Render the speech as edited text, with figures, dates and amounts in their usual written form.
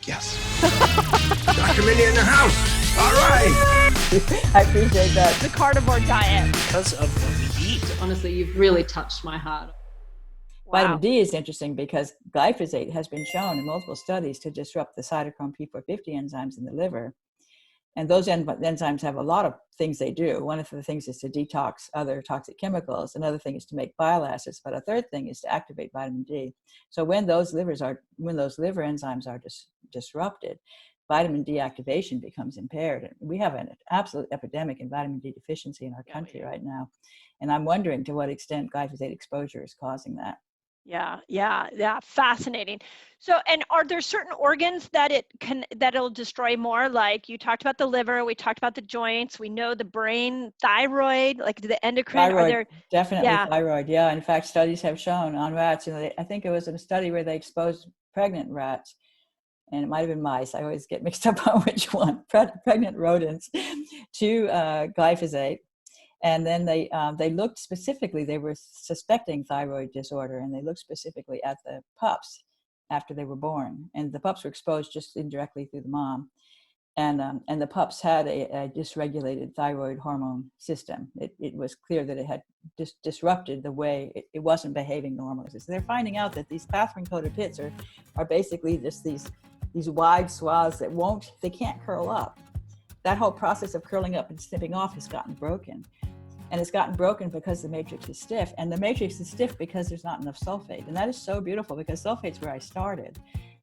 Yes. Dr. Mindy in the house. All right. I appreciate that. The carnivore diet. Because of what we eat. Honestly, you've really touched my heart. Wow. Vitamin D is interesting because glyphosate has been shown in multiple studies to disrupt the cytochrome P450 enzymes in the liver. And those enzymes have a lot of things they do. One of the things is to detox other toxic chemicals. Another thing is to make bile acids. But a third thing is to activate vitamin D. So when those liver enzymes are disrupted, vitamin D activation becomes impaired. And we have an absolute epidemic in vitamin D deficiency in our country right now. And I'm wondering to what extent glyphosate exposure is causing that. Yeah. Fascinating. So, and are there certain organs that it'll destroy more? Like you talked about the liver, we talked about the joints, we know the brain, thyroid, like the endocrine. Thyroid, definitely thyroid. Yeah. In fact, studies have shown on rats, I think it was in a study where they exposed pregnant rats, and it might've been mice. I always get mixed up on which one, pregnant rodents, to glyphosate. And then they looked specifically, they were suspecting thyroid disorder, and they looked specifically at the pups after they were born. And the pups were exposed just indirectly through the mom. And the pups had a dysregulated thyroid hormone system. It was clear that it had disrupted the way it wasn't behaving normally. So they're finding out that these clathrin-coated pits are basically just these wide swaths that they can't curl up. That whole process of curling up and snipping off has gotten broken. And it's gotten broken because the matrix is stiff. And the matrix is stiff because there's not enough sulfate. And that is so beautiful because sulfate's where I started.